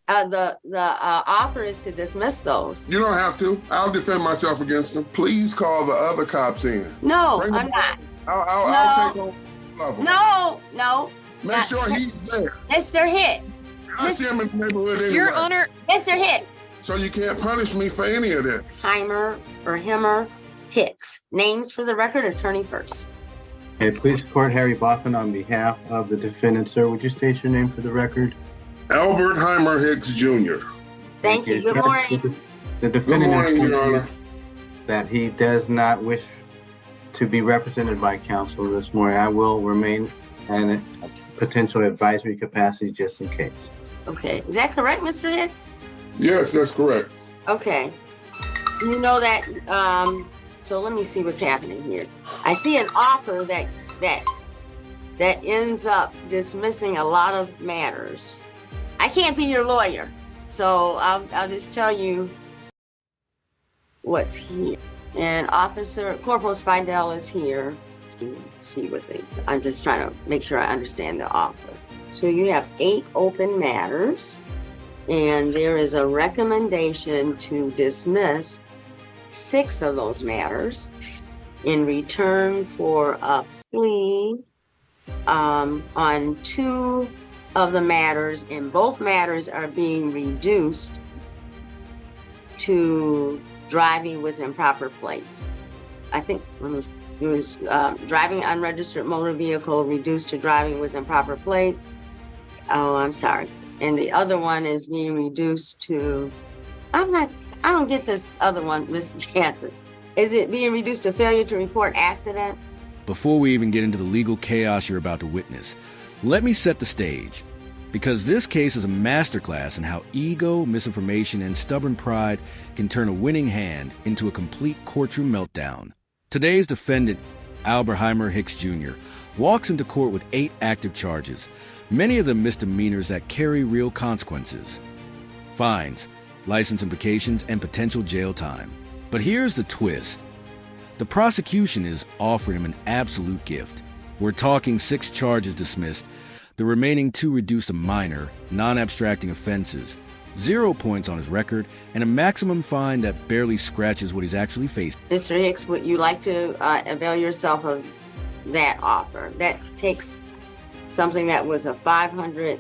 The offer is to dismiss those. You don't have to. I'll defend myself against them. Please call the other cops in. No, Bring I'm not. I'll take over level. No. Make sure he's there. Mr. Hicks. I see him in the neighborhood anyway. Your Honor. Mr. Hicks. So you can't punish me for any of this. Heimer or Himmer Hicks. Names for the record, attorney first. Hey, police court, Harry Boffin on behalf of the defendant, sir. Would you state your name for the record? Albert Heimer Hicks Jr. Thank you. Good morning. The defendant Good morning, Your Honor. That he does not wish to be represented by counsel this morning. I will remain in a potential advisory capacity just in case. Okay. Is that correct, Mr. Hicks? Yes, that's correct. Okay. You know that, so let me see what's happening here. I see an offer that ends up dismissing a lot of matters. I can't be your lawyer, so I'll just tell you what's here. And Corporal Spidell is here. See what I'm just trying to make sure I understand the offer. So you have 8 open matters, and there is a recommendation to dismiss 6 of those matters in return for a plea on 2 of the matters, and both matters are being reduced to driving with improper plates. I think it was driving unregistered motor vehicle reduced to driving with improper plates. Oh, I'm sorry. And the other one is being reduced to, I don't get this other one, Ms. Jansen. Is it being reduced to failure to report accident? Before we even get into the legal chaos you're about to witness, let me set the stage. Because this case is a masterclass in how ego, misinformation, and stubborn pride can turn a winning hand into a complete courtroom meltdown. Today's defendant, Albert Heimer Hicks Jr., walks into court with 8 active charges, many of them misdemeanors that carry real consequences. Fines, license implications, and potential jail time. But here's the twist. The prosecution is offering him an absolute gift. We're talking 6 charges dismissed, the remaining 2 reduced to minor, non-abstracting offenses, 0 points on his record, and a maximum fine that barely scratches what he's actually facing. Mr. Hicks, would you like to avail yourself of that offer? That takes something that was a $500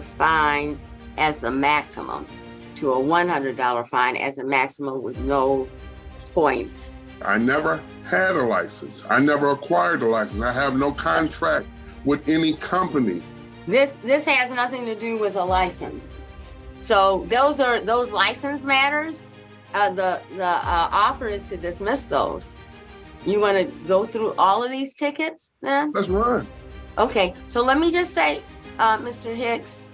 fine as the maximum to a $100 fine as a maximum with no points. I never had a license. I never acquired a license. I have no contract with any company. This has nothing to do with a license. So those license matters. The offer is to dismiss those. You want to go through all of these tickets then? Let's run. Okay. So let me just say, Mr. Hicks,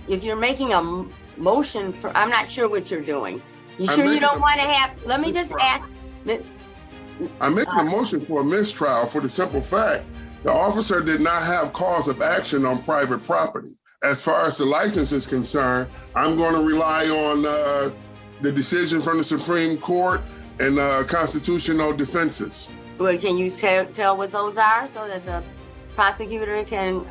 if you're making a motion for, I'm not sure what you're doing. You sure you don't want to have? Let me just ask. I'm making a motion for a mistrial for the simple fact the officer did not have cause of action on private property. As far as the license is concerned, I'm going to rely on the decision from the Supreme Court and constitutional defenses. Well, can you tell what those are so that the prosecutor can?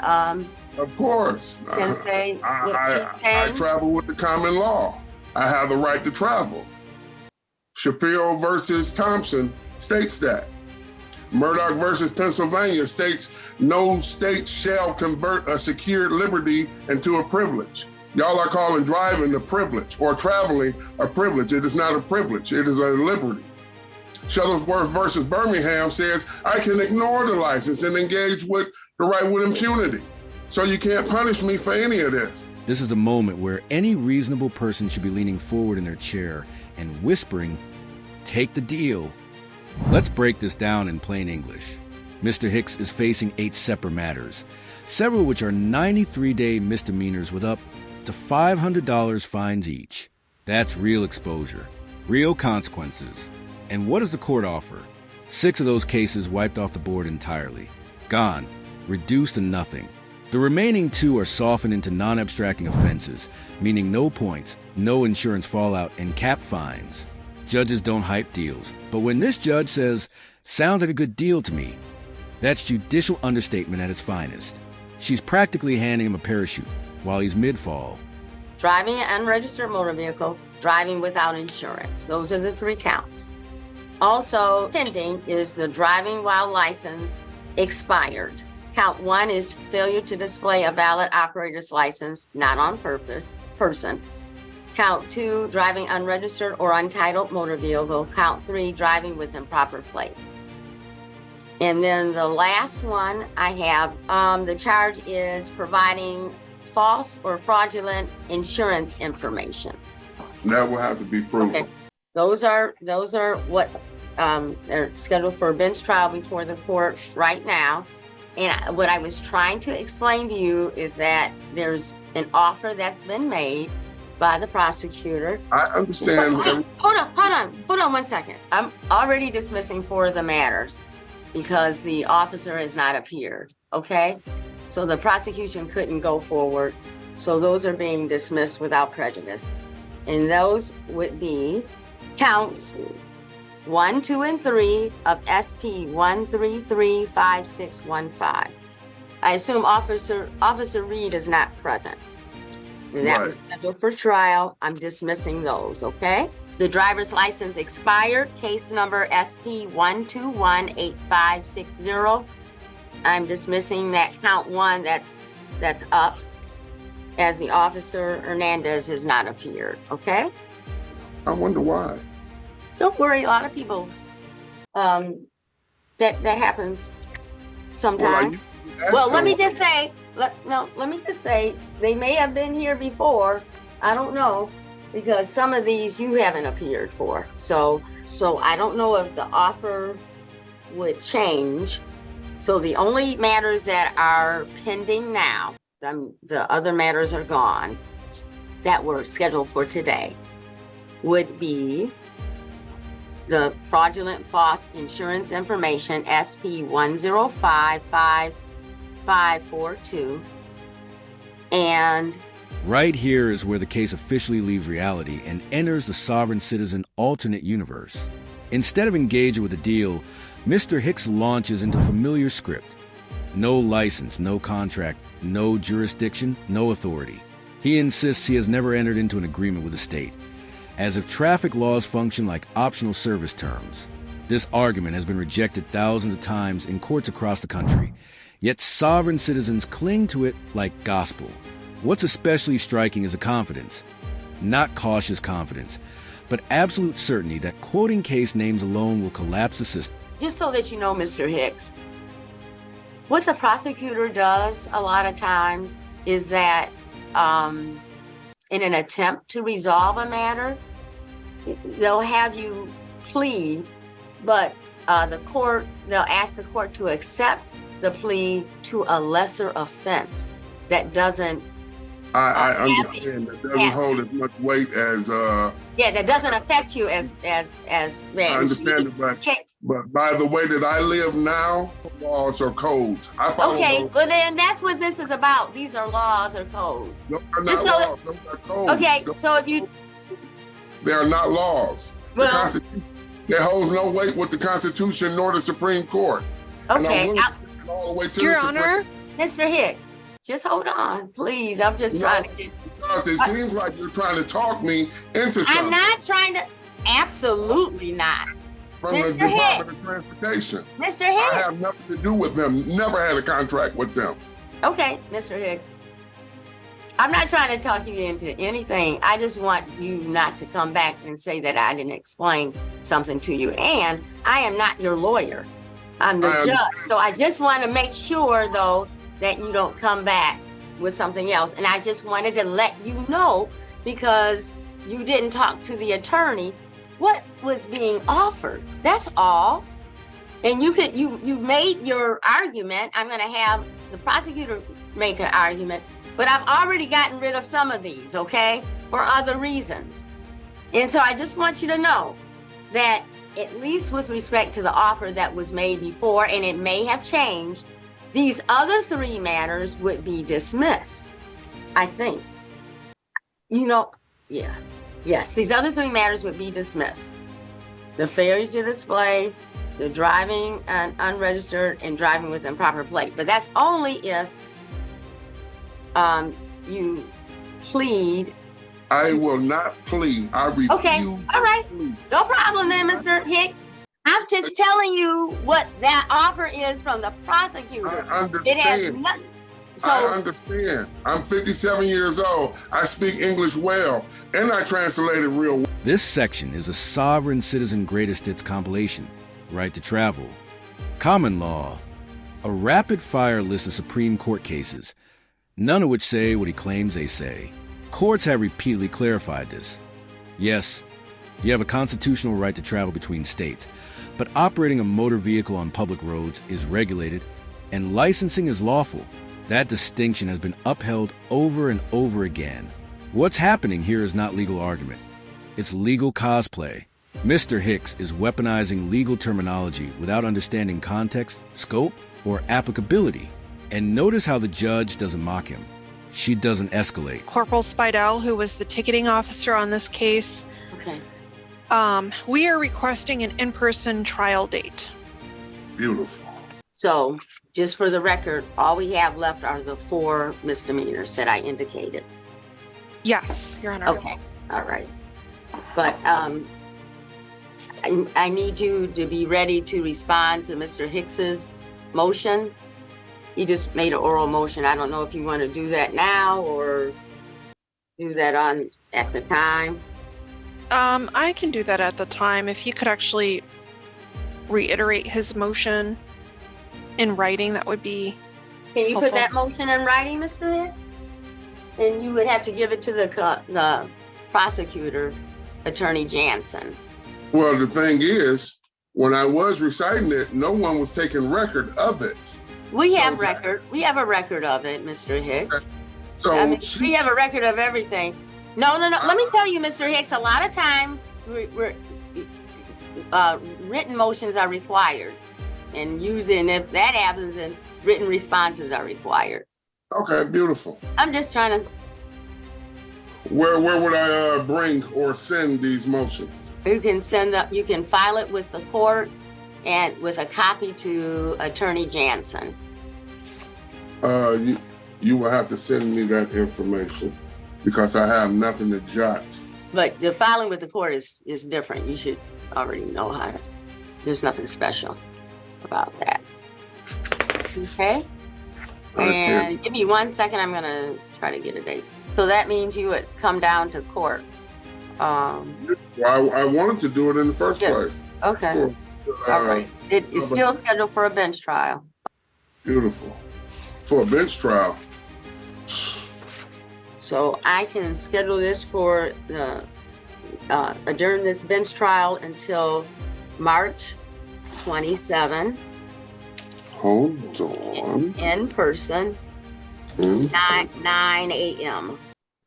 Of course. Can say I travel with the common law. I have the right to travel. Shapiro versus Thompson states that. Murdoch versus Pennsylvania states no state shall convert a secured liberty into a privilege. Y'all are calling driving a privilege or traveling a privilege. It is not a privilege, it is a liberty. Shuttlesworth versus Birmingham says I can ignore the license and engage with the right with impunity. So you can't punish me for any of this. This is a moment where any reasonable person should be leaning forward in their chair and whispering, "Take the deal." Let's break this down in plain English. Mr. Hicks is facing 8 separate matters, several which are 93-day misdemeanors with up to $500 fines each. That's real exposure, real consequences. And what does the court offer? 6 of those cases wiped off the board entirely. Gone, reduced to nothing. The remaining 2 are softened into non-abstracting offenses, meaning no points, no insurance fallout, and cap fines. Judges don't hype deals, but when this judge says, "Sounds like a good deal to me," that's judicial understatement at its finest. She's practically handing him a parachute. while he's mid-fall. Driving an unregistered motor vehicle, driving without insurance. Those are the 3 counts. Also pending is the driving while license expired. Count 1 is failure to display a valid operator's license, not on purpose, person. Count 2, driving unregistered or untitled motor vehicle. Count 3, driving with improper plates. And then the last one I have, the charge is providing false or fraudulent insurance information. That will have to be proven. Okay. Those are what they're scheduled for a bench trial before the court right now. And what I was trying to explain to you is that there's an offer that's been made by the prosecutor. I understand. Hold on 1 second. I'm already dismissing 4 of the matters because the officer has not appeared, okay? So the prosecution couldn't go forward. So those are being dismissed without prejudice. And those would be counts 1, 2, and 3 of SP 1335615. I assume Officer Reed is not present. And that was scheduled for trial. I'm dismissing those, okay? The driver's license expired, case number SP 1218560. I'm dismissing that count 1 that's up, as the Officer Hernandez has not appeared, okay? I wonder why. Don't worry, a lot of people, that happens sometimes. Well, let me just say, they may have been here before. I don't know, because some of these you haven't appeared for. So I don't know if the offer would change. So the only matters that are pending now, the other matters are gone, that were scheduled for today, would be the fraudulent false insurance information, SP 1055542, and Right here is where the case officially leaves reality and enters the sovereign citizen alternate universe. Instead of engaging with a deal, Mr. Hicks launches into familiar script. No license, no contract, no jurisdiction, no authority. He insists he has never entered into an agreement with the state, as if traffic laws function like optional service terms. This argument has been rejected thousands of times in courts across the country, yet sovereign citizens cling to it like gospel. What's especially striking is the confidence. Not cautious confidence, but absolute certainty that quoting case names alone will collapse the system. just so that you know, Mr. Hicks, what the prosecutor does a lot of times is that in an attempt to resolve a matter, they'll have you plead, but they'll ask the court to accept the plea to a lesser offense that doesn't. I understand that doesn't hold as much weight as. Yeah, that doesn't affect you as man. I understand it, but by the way that I live now, laws or codes. I follow those. Well then that's what this is about. These are laws or codes. No, they're not laws. Those are codes. Okay, so if you. They are not laws. Well, the Constitution, it holds no weight with the Constitution nor the Supreme Court. Okay. All the way to Your the Honor. Mr. Hicks, just hold on, please. I'm just trying to get. Because it seems like you're trying to talk me into something. I'm not trying to. Absolutely not. From Mr. the Department of Transportation. Mr. I Hicks. have nothing to do with them. Never had a contract with them. Okay, Mr. Hicks. I'm not trying to talk you into anything. I just want you not to come back and say that I didn't explain something to you. And I am not your lawyer. I'm the judge. So I just want to make sure, though, that you don't come back with something else. And I just wanted to let you know, because you didn't talk to the attorney, what was being offered. That's all. And you made your argument. I'm going to have the prosecutor make an argument, but I've already gotten rid of some of these, okay, for other reasons. And so I just want you to know that at least with respect to the offer that was made before, and it may have changed, these other three matters would be dismissed, I think. Yes, these other three matters would be dismissed. The failure to display, the driving unregistered, and driving with improper plate. But that's only if you plead. I will not plead. I refuse. Okay, all right. No problem then, Mr. Hicks. I'm just telling you what that offer is from the prosecutor. I understand. It has nothing. So, I understand. I'm 57 years old. I speak English well, and I translate it real well. This section is a sovereign citizen greatest hits compilation. Right to travel. Common law. A rapid-fire list of Supreme Court cases, none of which say what he claims they say. Courts have repeatedly clarified this. Yes, you have a constitutional right to travel between states, but operating a motor vehicle on public roads is regulated, and licensing is lawful. That distinction has been upheld over and over again. What's happening here is not legal argument. It's legal cosplay. Mr. Hicks is weaponizing legal terminology without understanding context, scope, or applicability. And notice how the judge doesn't mock him. She doesn't escalate. Corporal Spidell, who was the ticketing officer on this case. okay. We are requesting an in-person trial date. Beautiful. So, just for the record, all we have left are the 4 misdemeanors that I indicated. Yes, Your Honor. Okay, all right. But I need you to be ready to respond to Mr. Hicks's motion. He just made an oral motion. I don't know if you want to do that now or do that at the time. I can do that at the time. If he could actually reiterate his motion in writing, that would be Can you helpful. put that motion in writing, Mr. Hicks? And you would have to give it to the prosecutor, Attorney Jansen. Well, the thing is, when I was reciting it, no one was taking record of it. We have So- record. We have a record of it, Mr. Hicks. So I mean, we have a record of everything. No. Let me tell you, Mr. Hicks, a lot of times written motions are required. And usually, if that happens, then written responses are required. Okay, beautiful. I'm just trying to, Where would I bring or send these motions? you can file it with the court and with a copy to Attorney Jansen. You will have to send me that information because I have nothing to jot. But the filing with the court is different. You should already know how to, there's nothing special about that. Okay? And give me 1 second, I'm gonna try to get a date. So that means you would come down to court. I wanted to do it in the first Yeah. place. Okay, all right. It's still scheduled for a bench trial. Beautiful. For a bench trial. So I can schedule this for the, adjourn this bench trial until March 27, Hold on. in person, 9 a.m.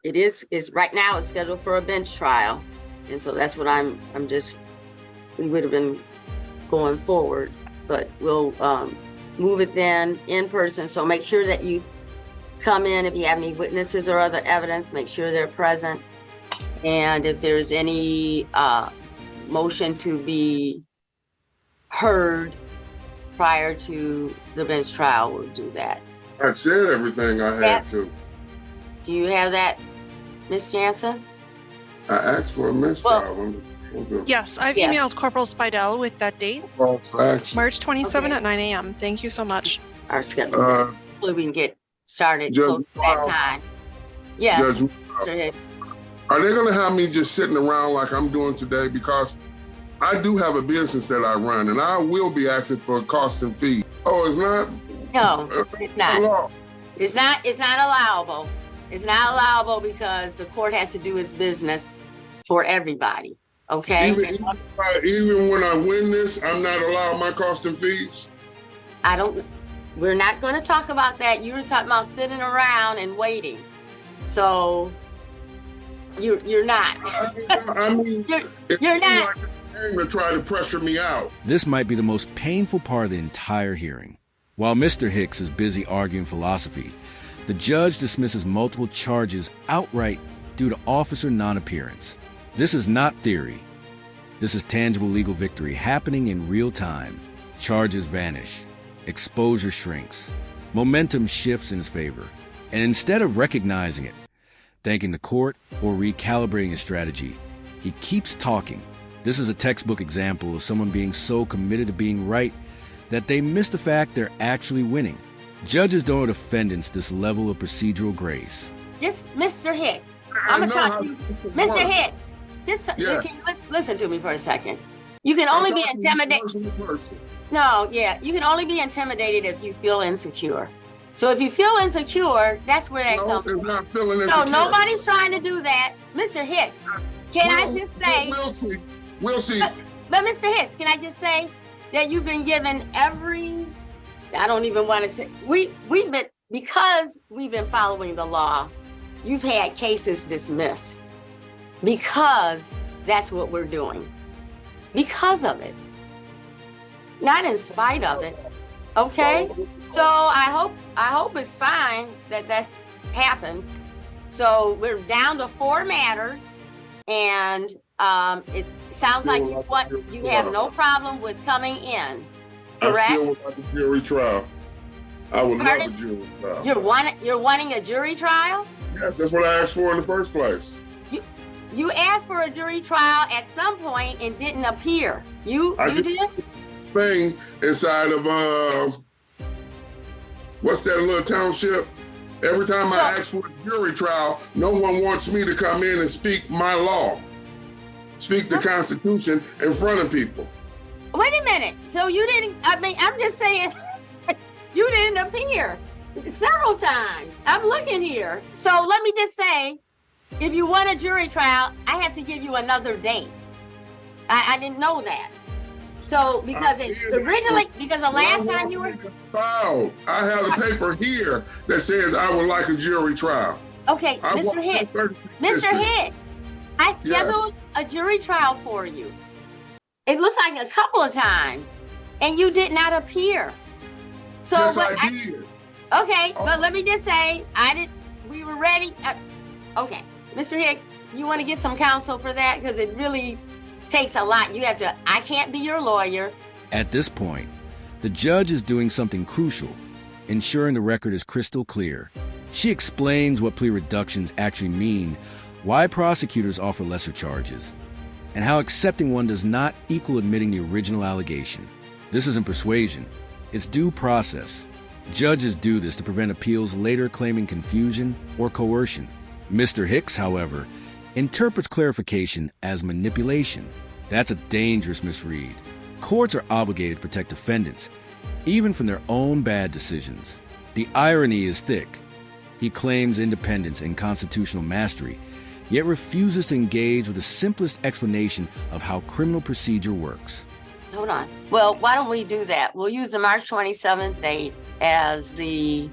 Is right now it's scheduled for a bench trial. And so that's what we would have been going forward, but we'll move it then in person. So make sure that you come in. If you have any witnesses or other evidence, make sure they're present. And if there's any motion to be heard prior to the bench trial, we'll do that. I said everything I had to. Do you have that, Ms. Jansen? I asked for a mistrial. Yes, I've Yes. emailed Corporal Spidell with that date, March 27 Okay. at 9 a.m. Thank you so much. Our schedule. Hopefully we can get started Judge close to that Miles. time. Yes, Judge, Mr. Hicks. are they going to have me just sitting around like I'm doing today? Because I do have a business that I run, and I will be asking for costs and fees. Oh, it's not? No, it's not. Law. It's not allowable. It's not allowable because the court has to do its business for everybody. Okay? Even when I win this, I'm not allowed my costs and fees? We're not going to talk about that. You were talking about sitting around and waiting. So you're not. I mean, You're not. Like to try to pressure me out. This might be the most painful part of the entire hearing. While Mr. Hicks is busy arguing philosophy, the judge dismisses multiple charges outright due to officer non-appearance. This is not theory. This is tangible legal victory happening in real time. Charges vanish. Exposure shrinks. Momentum shifts in his favor. And instead of recognizing it, thanking the court, or recalibrating his strategy, he keeps talking. This is a textbook example of someone being so committed to being right that they miss the fact they're actually winning. Judges don't owe defendants this level of procedural grace. Just Mr. Hicks, I'm gonna talk to you. Mr. Hicks, you can listen to me for a second. You can only be intimidated. You can only be intimidated if you feel insecure. So if you feel insecure, that's where that comes from. Not feeling insecure. So nobody's trying to do that. Mr. Hicks, I just say? We'll see. But Mr. Hicks, can I just say that you've been given I don't even want to say, because we've been following the law, you've had cases dismissed. Because that's what we're doing. Because of it. Not in spite of it. Okay? So I hope it's fine that that's happened. So we're down to 4 matters, and it sounds like you have no problem with coming in. Correct? I still would like a jury trial. I would love a jury trial. You're wanting a jury trial? Yes, that's what I asked for in the first place. You asked for a jury trial at some point and didn't appear. You did? Thing inside of what's that little township? Every time I ask for a jury trial, no one wants me to come in and speak my law, speak the Constitution in front of people. Wait a minute. So you didn't? I'm just saying, you didn't appear several times. I'm looking here. So let me just say, if you want a jury trial, I have to give you another date. I didn't know that. So because the last time you were filed, I have a paper here that says I would like a jury trial. Okay, Mr. Hicks, I scheduled a jury trial for you. It looks like a couple of times, and you did not appear. So yes, I did. Okay, but let me just say, we were ready. Okay, Mr. Hicks, you want to get some counsel for that? Because it really takes a lot. I can't be your lawyer. At this point, the judge is doing something crucial, ensuring the record is crystal clear. She explains what plea reductions actually mean, why prosecutors offer lesser charges, and how accepting one does not equal admitting the original allegation. This isn't persuasion, it's due process. Judges do this to prevent appeals later claiming confusion or coercion. Mr. Hicks, however, interprets clarification as manipulation. That's a dangerous misread. Courts are obligated to protect defendants, even from their own bad decisions. The irony is thick. He claims independence and constitutional mastery, yet refuses to engage with the simplest explanation of how criminal procedure works. Hold on. Well, why don't we do that? We'll use the March 27th date as the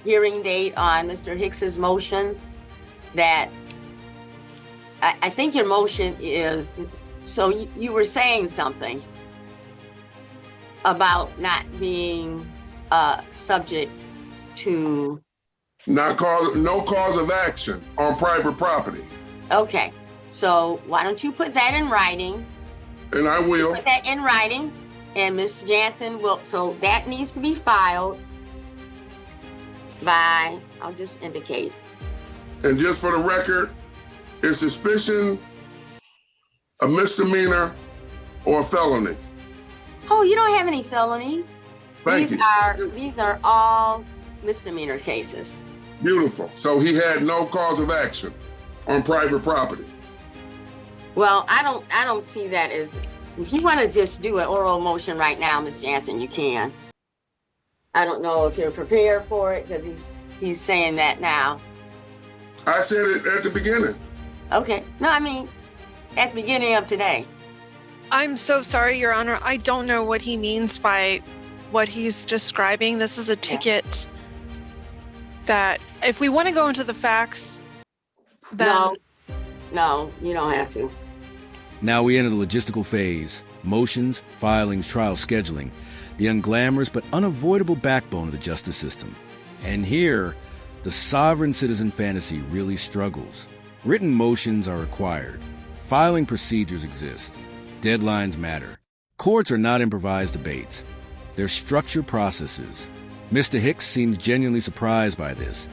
hearing date on Mr. Hicks's motion. That I think your motion is, so you were saying something about not being subject to no cause of action on private property. Okay, so why don't you put that in writing? And I will. Put that in writing, and Ms. Jansen will. So that needs to be filed by. I'll just indicate. And just for the record, is suspicion a misdemeanor or a felony? Oh, you don't have any felonies. Thank you. These are all misdemeanor cases. Beautiful. So he had no cause of action on private property. Well, I don't see that as, if you want to just do an oral motion right now, Ms. Jansen, you can. I don't know if you're prepared for it because he's saying that now. I said it at the beginning. Okay. No, I mean, at the beginning of today. I'm so sorry, Your Honor. I don't know what he means by what he's describing. This is a ticket that, if we want to go into the facts, then... No, you don't have to. Now we enter the logistical phase. Motions, filings, trial scheduling. The unglamorous but unavoidable backbone of the justice system. And here, the sovereign citizen fantasy really struggles. Written motions are required. Filing procedures exist. Deadlines matter. Courts are not improvised debates. They're structured processes. Mr. Hicks seems genuinely surprised by this,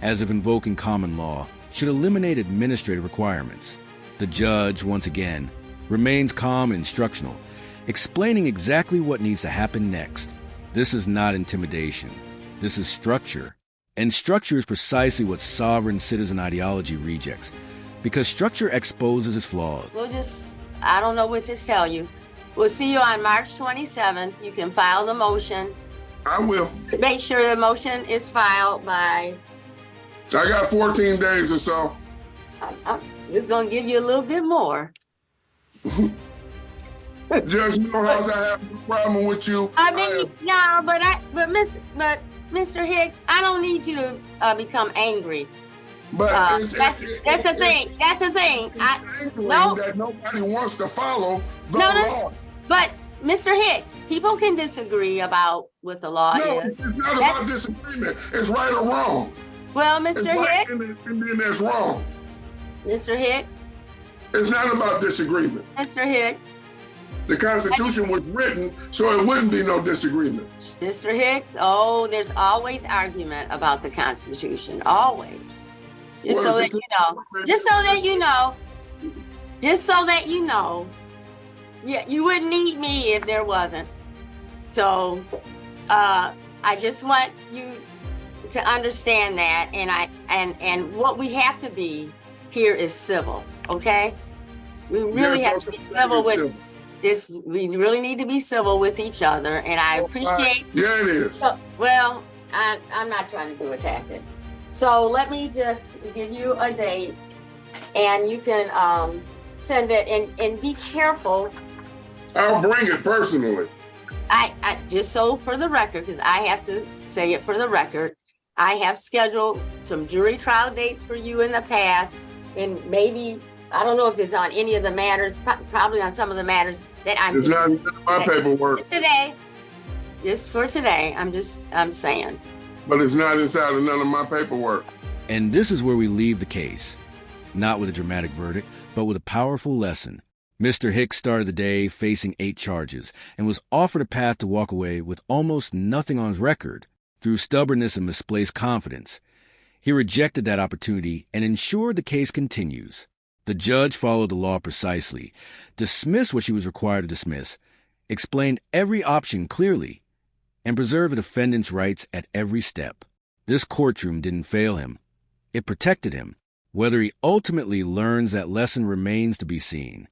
as if invoking common law should eliminate administrative requirements. The judge, once again, remains calm and instructional, explaining exactly what needs to happen next. This is not intimidation. This is structure. And structure is precisely what sovereign citizen ideology rejects, because structure exposes its flaws. I don't know what to tell you. We'll see you on March 27th. You can file the motion. I will. Make sure the motion is filed by... I got 14 days or so. I'm just going to give you a little bit more. Judge Milhouse, I have no problem with you. Mr. Hicks, I don't need you to become angry. But that's the thing. That's the thing. That nobody wants to follow the law. But Mr. Hicks, people can disagree about what the law is. No, it's not about disagreement. It's right or wrong. Well, Mr. Hicks, and then that's wrong. Mr. Hicks, it's not about disagreement. Mr. Hicks, the Constitution was written so it wouldn't be no disagreements. Mr. Hicks, there's always argument about the Constitution, always. Just so that you know. Yeah, you wouldn't need me if there wasn't. So, I just want you to understand that, and what we have to be here is civil, okay? We really have to be civil with this. We really need to be civil with each other, and I appreciate. Yeah, it is. Well, I'm not trying to do a tactic. So let me just give you a date, and you can send it, and be careful. I'll bring it personally. I just so for the record, because I have to say it for the record, I have scheduled some jury trial dates for you in the past, and maybe, I don't know if it's on any of the matters, probably on some of the matters that I'm It's not in my paperwork. Just for today, I'm saying. But it's not inside of none of my paperwork. And this is where we leave the case, not with a dramatic verdict, but with a powerful lesson. Mr. Hicks started the day facing 8 charges and was offered a path to walk away with almost nothing on his record. Through stubbornness and misplaced confidence, he rejected that opportunity and ensured the case continues. The judge followed the law precisely, dismissed what she was required to dismiss, explained every option clearly, and preserved the defendant's rights at every step. This courtroom didn't fail him. It protected him. Whether he ultimately learns that lesson remains to be seen.